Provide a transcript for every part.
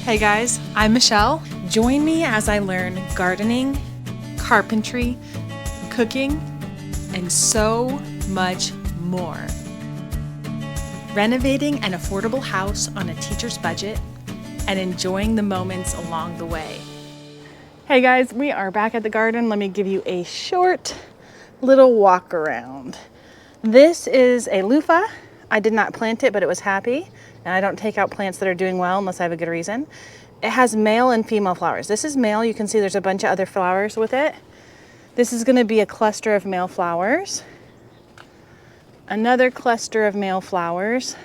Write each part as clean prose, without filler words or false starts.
Hey guys, I'm Michelle. Join me as I learn gardening, carpentry, cooking, and so much more. Renovating an affordable house on a teacher's budget and enjoying the moments along the way. Hey guys, we are back at the garden. Let me give you a short little walk around. This is a loofah. I did not plant it, but it was happy. And I don't take out plants that are doing well unless I have a good reason. It has male and female flowers. This is male. You can see there's a bunch of other flowers with it. This is going to be a cluster of male flowers. Another cluster of male flowers.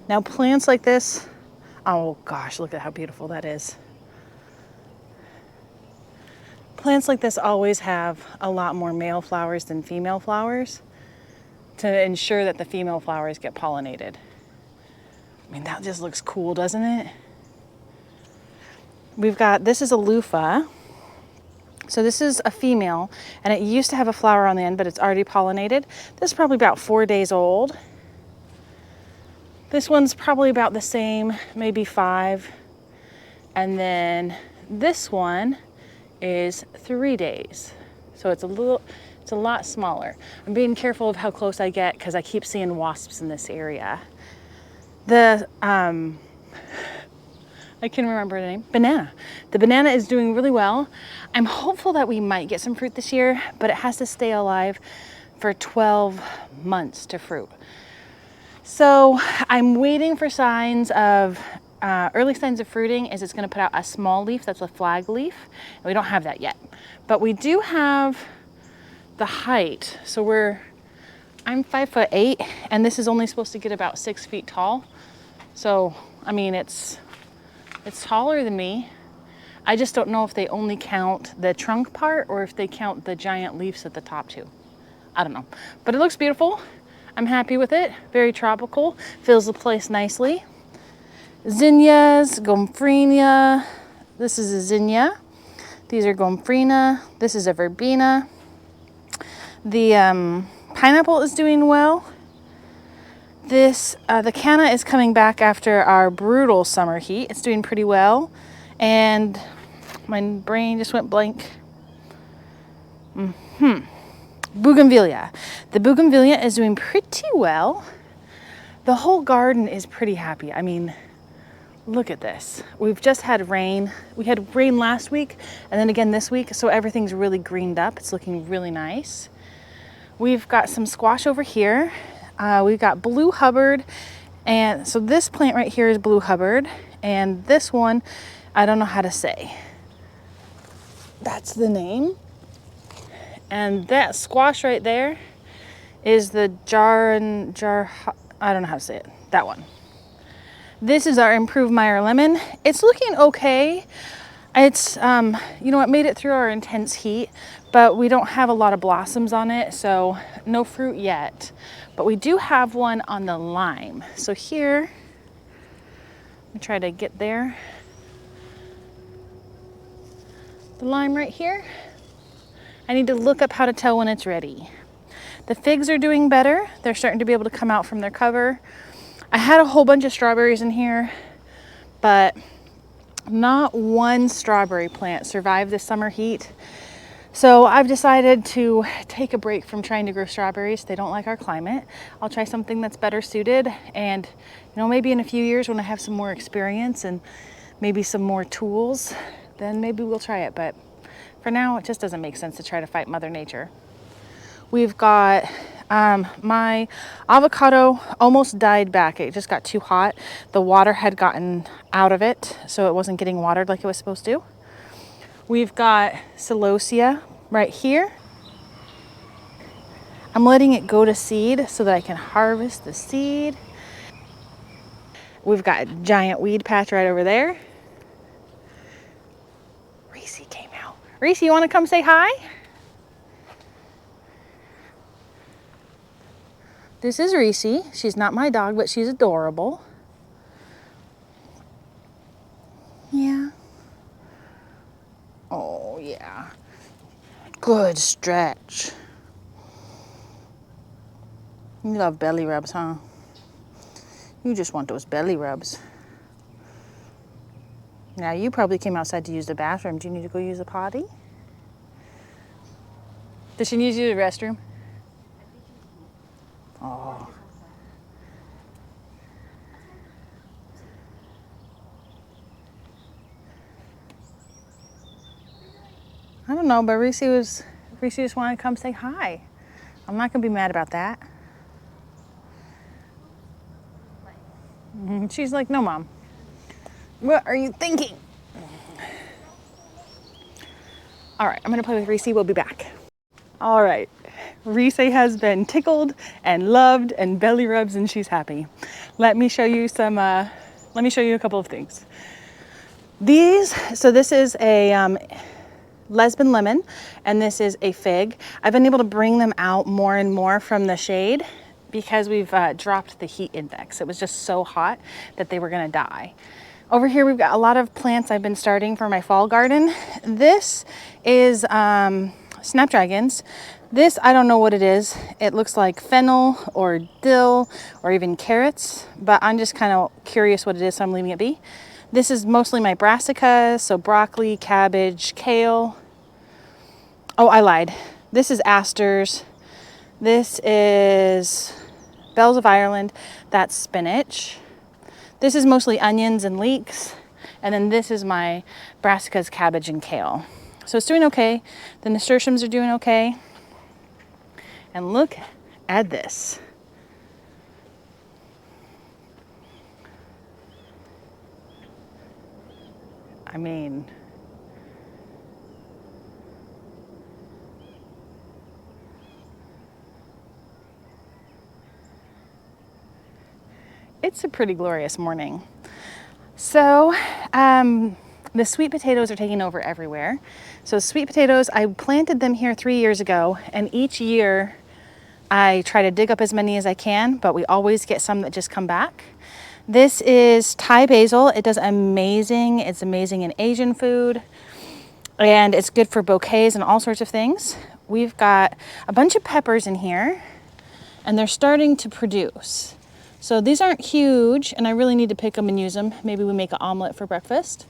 Now plants like this, oh gosh, look at how beautiful that is. Plants like this always have a lot more male flowers than female flowers to ensure that the female flowers get pollinated. I mean, that just looks cool, doesn't it? We've got, this is a loofah. So this is a female, and it used to have a flower on the end, but it's already pollinated. This is probably about 4 days old. This one's probably about the same, maybe 5. And then this one is 3 days. So it's a lot smaller. I'm being careful of how close I get because I keep seeing wasps in this area. I can remember the name, banana. The banana is doing really well. I'm hopeful that we might get some fruit this year, but it has to stay alive for 12 months to fruit. So I'm waiting for signs of, early signs of fruiting is it's gonna put out a small leaf, that's a flag leaf. And we don't have that yet, but we do have the height. So I'm 5'8", and this is only supposed to get about 6 feet tall. So, I mean, it's taller than me. I just don't know if they only count the trunk part or if they count the giant leaves at the top too. I don't know, but it looks beautiful. I'm happy with it. Very tropical, fills the place nicely. Zinnias, gomphrena. This is a zinnia. These are gomphrena. This is a verbena. The pineapple is doing well. The canna is coming back after our brutal summer heat. It's doing pretty well. And my brain just went blank. Bougainvillea. The bougainvillea is doing pretty well. The whole garden is pretty happy. I mean, look at this. We've just had rain. We had rain last week and then again this week. So everything's really greened up. It's looking really nice. We've got some squash over here. We've got Blue Hubbard, and so this plant right here is Blue Hubbard, and this one, I don't know how to say. That's the name. And that squash right there is the I don't know how to say it, that one. This is our Improved Meyer Lemon. It's looking okay. It's, it made it through our intense heat, but we don't have a lot of blossoms on it, so no fruit yet. But we do have one on the lime. So here, let me try to get there. The lime right here. I need to look up how to tell when it's ready. The figs are doing better. They're starting to be able to come out from their cover. I had a whole bunch of strawberries in here, but not one strawberry plant survived the summer heat. So I've decided to take a break from trying to grow strawberries. They don't like our climate. I'll try something that's better suited. And, maybe in a few years when I have some more experience and maybe some more tools, then maybe we'll try it. But for now, it just doesn't make sense to try to fight Mother Nature. We've got my avocado almost died back. It just got too hot. The water had gotten out of it, so it wasn't getting watered like it was supposed to. We've got celosia right here. I'm letting it go to seed so that I can harvest the seed. We've got a giant weed patch right over there. Reese came out. Reese, you want to come say hi? This is Reese. She's not my dog, but she's adorable. Yeah. Oh, yeah. Good stretch. You love belly rubs, huh? You just want those belly rubs. Now you probably came outside to use the bathroom. Do you need to go use the potty? Does she need to use the restroom? Oh. I don't know, but Reese just wanted to come say hi. I'm not gonna be mad about that. She's like, no, Mom. What are you thinking? All right, I'm gonna play with Reese. We'll be back. All right, Reese has been tickled and loved and belly rubs, and she's happy. Let me show you a couple of things. So this is a Lesbian lemon, and this is a fig. I've been able to bring them out more and more from the shade because we've dropped the heat index. It was just so hot that they were gonna die. Over here, we've got a lot of plants I've been starting for my fall garden. This is snapdragons. This, I don't know what it is. It looks like fennel or dill or even carrots, but I'm just kind of curious what it is, so I'm leaving it be. This is mostly my brassicas, so broccoli, cabbage, kale. Oh, I lied. This is asters. This is bells of Ireland. That's spinach. This is mostly onions and leeks. And then this is my brassicas, cabbage, and kale. So it's doing okay. The nasturtiums are doing okay. And look at this. I mean, it's a pretty glorious morning. So the sweet potatoes are taking over everywhere. So sweet potatoes, I planted them here 3 years ago, and each year I try to dig up as many as I can, but we always get some that just come back. This is Thai basil. It does amazing. It's amazing in Asian food, and it's good for bouquets and all sorts of things. We've got a bunch of peppers in here, and they're starting to produce. So these aren't huge, and I really need to pick them and use them. Maybe we make an omelet for breakfast.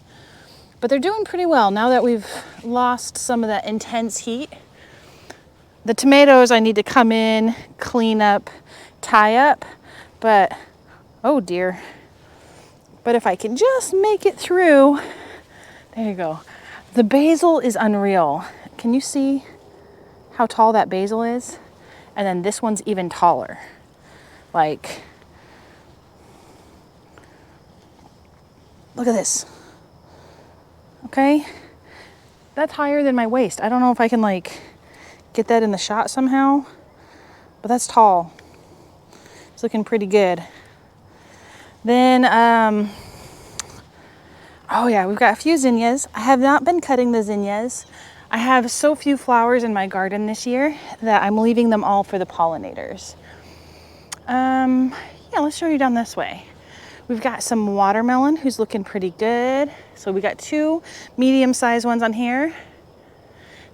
But they're doing pretty well now that we've lost some of that intense heat. The tomatoes, I need to come in, clean up, tie up, but oh dear. But if I can just make it through, there you go. The basil is unreal. Can you see how tall that basil is? And then this one's even taller. Like, look at this. Okay, that's higher than my waist. I don't know if I can like get that in the shot somehow, but that's tall. It's looking pretty good. Then, oh yeah, we've got a few zinnias. I have not been cutting the zinnias. I have so few flowers in my garden this year that I'm leaving them all for the pollinators. Yeah, let's show you down this way. We've got some watermelon who's looking pretty good. So we got 2 medium-sized ones on here.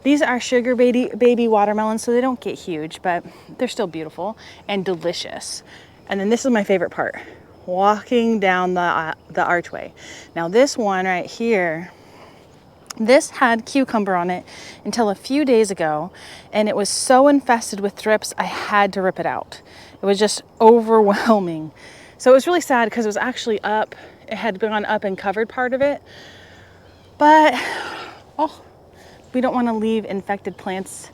These are sugar baby watermelons, so they don't get huge, but they're still beautiful and delicious. And then this is my favorite part, walking down the archway. Now this one right here, this had cucumber on it until a few days ago, and it was so infested with thrips, I had to rip it out. It was just overwhelming. So it was really sad because it was actually up. It had gone up and covered part of it. But, oh, we don't want to leave infected plants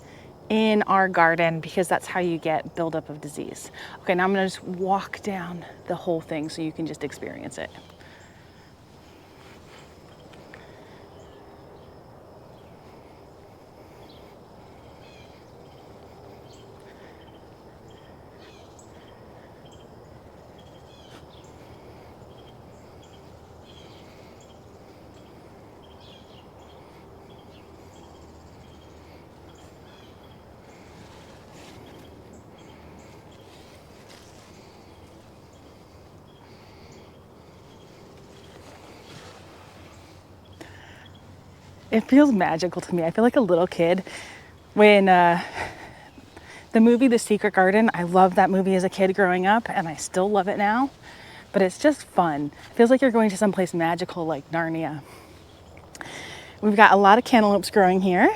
in our garden because that's how you get buildup of disease. Okay, now I'm going to just walk down the whole thing so you can just experience it. It feels magical to me. I feel like a little kid when the movie The Secret Garden, I loved that movie as a kid growing up, and I still love it now, but it's just fun. It feels like you're going to someplace magical like Narnia. We've got a lot of cantaloupes growing here.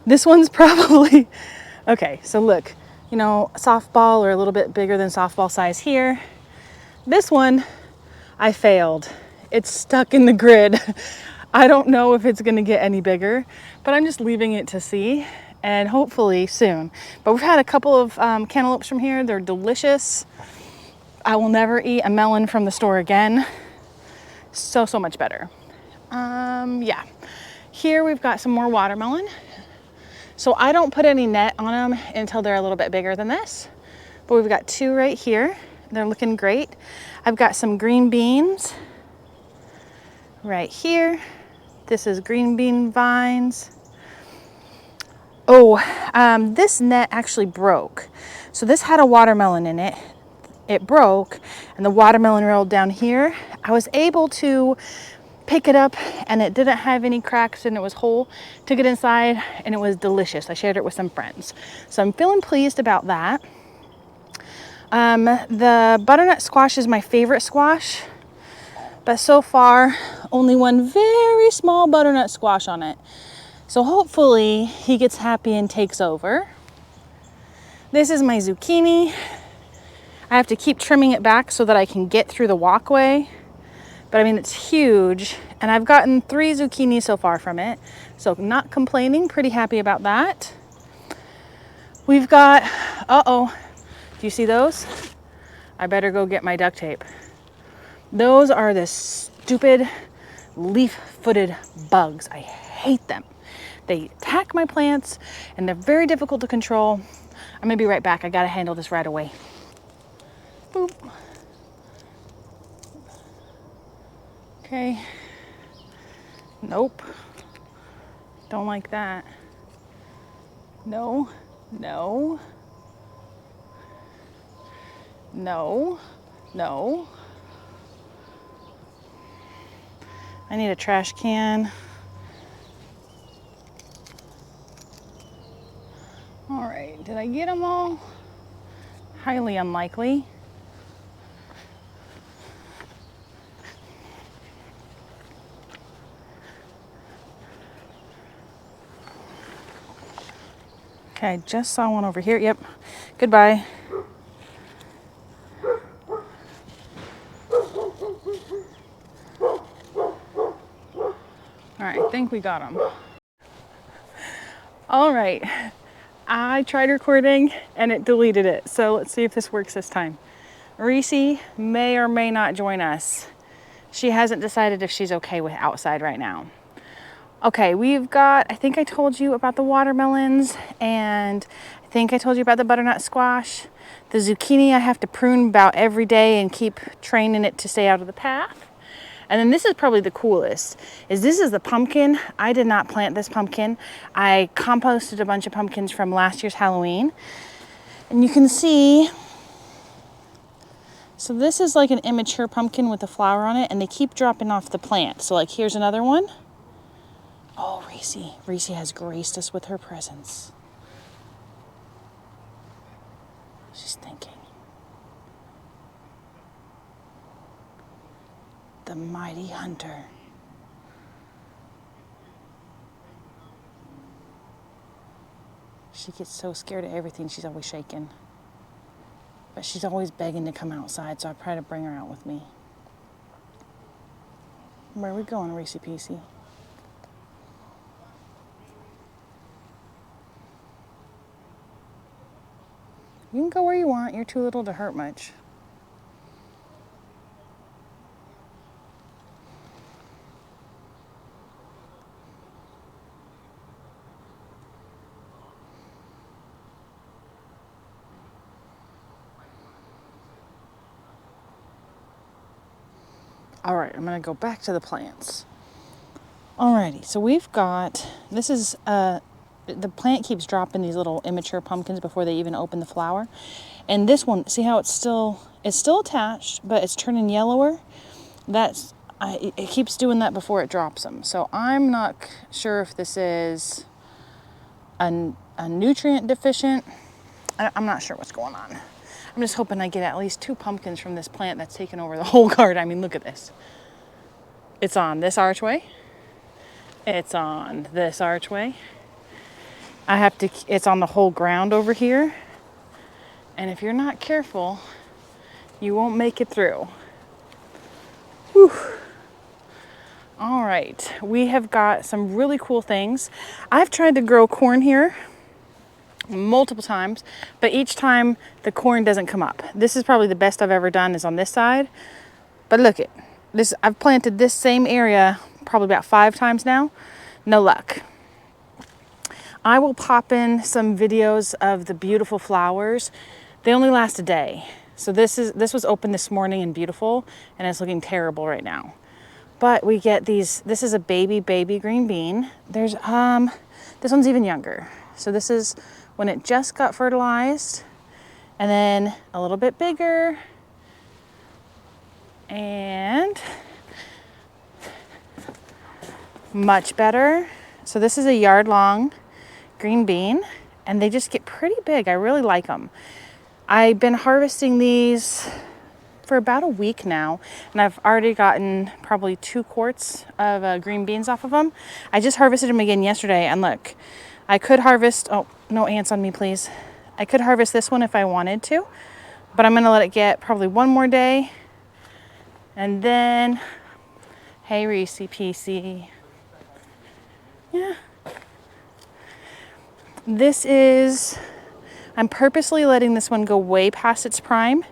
This one's probably, okay, so look, you know, softball or a little bit bigger than softball size here. This one, I failed. It's stuck in the grid. I don't know if it's gonna get any bigger, but I'm just leaving it to see, and hopefully soon. But we've had a couple of cantaloupes from here. They're delicious. I will never eat a melon from the store again. So much better. Yeah. Here we've got some more watermelon. So I don't put any net on them until they're a little bit bigger than this. But we've got two right here. They're looking great. I've got some green beans right here. This is green bean vines. Oh, this net actually broke. So this had a watermelon in it. It broke and the watermelon rolled down here. I was able to pick it up and it didn't have any cracks and it was whole. Took it inside and it was delicious. I shared it with some friends. So I'm feeling pleased about that. The butternut squash is my favorite squash, but so far only one very small butternut squash on it. So hopefully he gets happy and takes over. This is my zucchini. I have to keep trimming it back so that I can get through the walkway. But I mean, it's huge, and I've gotten 3 zucchini so far from it. So not complaining, pretty happy about that. We've got, uh-oh, do you see those? I better go get my duct tape. Those are the stupid leaf-footed bugs. I hate them. They attack my plants, and they're very difficult to control. I'm gonna be right back. I gotta handle this right away. Boop. Okay. Nope. Don't like that. No. No. No. No. I need a trash can. All right, did I get them all? Highly unlikely. Okay, I just saw one over here. Yep. Goodbye. All right, I think we got them. All right, I tried recording and it deleted it. So let's see if this works this time. Reese may or may not join us. She hasn't decided if she's okay with outside right now. Okay, we've got, I think I told you about the watermelons, and I think I told you about the butternut squash. The zucchini I have to prune about every day and keep training it to stay out of the path. And then this is probably the coolest, is this is the pumpkin. I did not plant this pumpkin. I composted a bunch of pumpkins from last year's Halloween. And you can see, so this is like an immature pumpkin with a flower on it, and they keep dropping off the plant. So like here's another one. Oh, Reese. Reese has graced us with her presence. She's thinking. The mighty hunter. She gets so scared of everything, she's always shaking. But she's always begging to come outside, so I try to bring her out with me. Where are we going, Reese Peasy? You can go where you want. You're too little to hurt much. All right, I'm gonna go back to the plants. Alrighty, so we've got, this is, the plant keeps dropping these little immature pumpkins before they even open the flower. And this one, see how it's still attached, but it's turning yellower? It keeps doing that before it drops them. So I'm not sure if this is a nutrient deficient. I'm not sure what's going on. I'm just hoping I get at least 2 pumpkins from this plant that's taken over the whole garden. I mean, look at this. It's on this archway. It's on this archway. It's on the whole ground over here. And if you're not careful, you won't make it through. Whew. All right, we have got some really cool things. I've tried to grow corn here multiple times, but each time the corn doesn't come up. This is probably the best I've ever done is on this side. But look at this, I've planted this same area probably about 5 times now. No luck. I will pop in some videos of the beautiful flowers. They only last a day. So this was open this morning and beautiful, and it's looking terrible right now. But we get these, this is a baby green bean. There's, this one's even younger. So this is when it just got fertilized, and then a little bit bigger, and much better. So this is a yard long green bean, and they just get pretty big. I really like them. I've been harvesting these for about a week now, and I've already gotten probably 2 quarts of green beans off of them. I just harvested them again yesterday, and look, I could harvest, oh, no ants on me, please. I could harvest this one if I wanted to, but I'm gonna let it get probably 1 more day. And then, hey, Reese PC. Yeah. I'm purposely letting this one go way past its prime.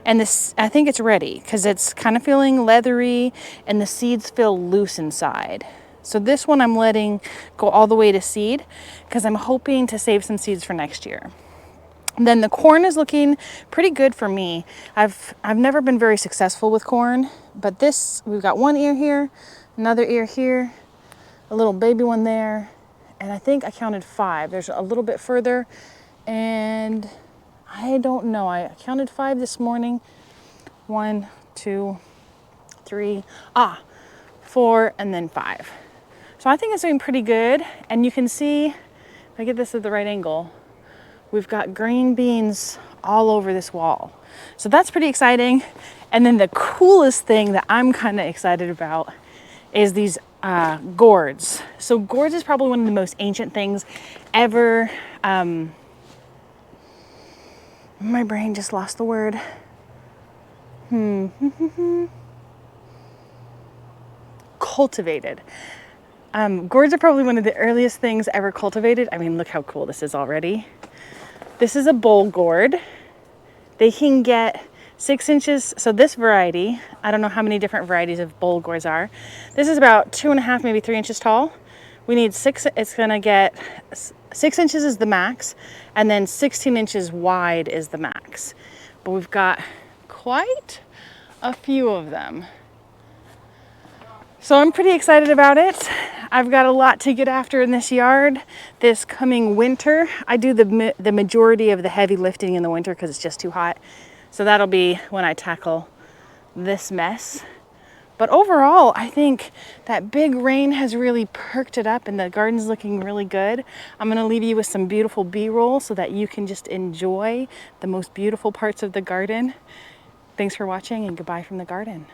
And this, I think it's ready because it's kind of feeling leathery and the seeds feel loose inside. So this one I'm letting go all the way to seed because I'm hoping to save some seeds for next year. And then the corn is looking pretty good for me. I've never been very successful with corn, but this, we've got 1 ear here, another ear here, a little baby one there, and I think I counted 5. There's a little bit further, and I don't know. I counted 5 this morning. 1, 2, 3, 4, and then 5. So I think it's doing pretty good. And you can see, if I get this at the right angle, we've got green beans all over this wall. So that's pretty exciting. And then the coolest thing that I'm kind of excited about is these gourds. So gourds is probably one of the most ancient things ever. My brain just lost the word. Cultivated. Gourds are probably one of the earliest things ever cultivated. I mean, look how cool this is already. This is a bowl gourd. They can get 6 inches. So this variety, I don't know how many different varieties of bowl gourds are. This is about 2.5, maybe 3 inches tall. We need 6, it's gonna get 6 inches is the max, and then 16 inches wide is the max. But we've got quite a few of them. So I'm pretty excited about it. I've got a lot to get after in this yard this coming winter. I do the majority of the heavy lifting in the winter because it's just too hot. So that'll be when I tackle this mess. But overall, I think that big rain has really perked it up and the garden's looking really good. I'm gonna leave you with some beautiful B-roll so that you can just enjoy the most beautiful parts of the garden. Thanks for watching, and goodbye from the garden.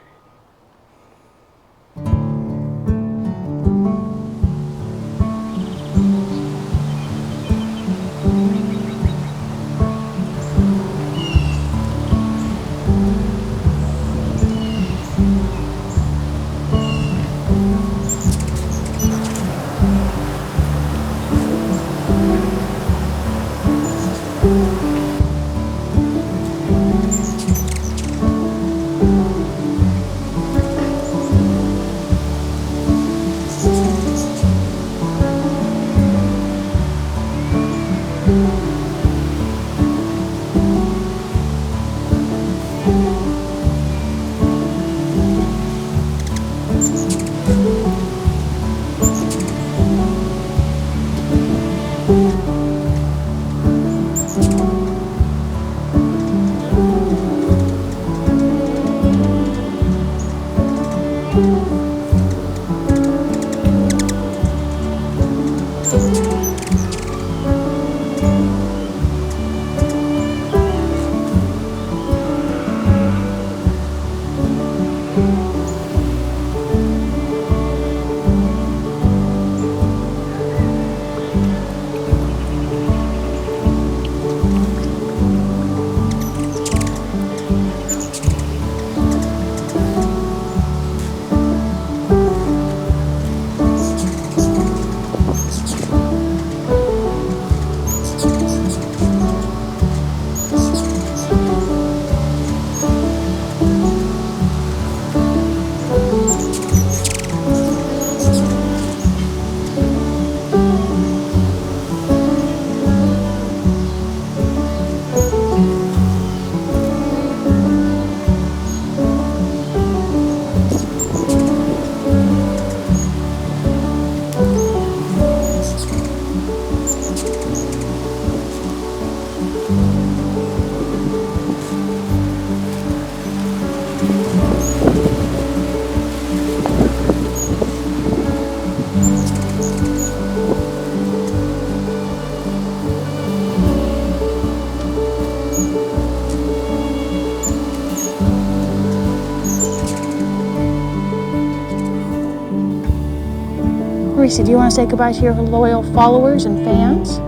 Reese, do you want to say goodbye to your loyal followers and fans?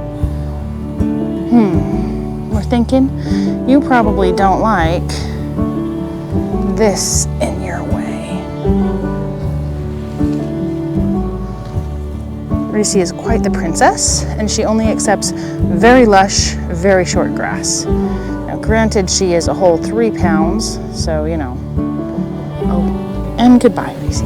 We're thinking you probably don't like this in your way. Reese is quite the princess, and she only accepts very lush, very short grass. Now, granted, she is a whole 3 pounds, so, you know. Oh, and goodbye, Reese.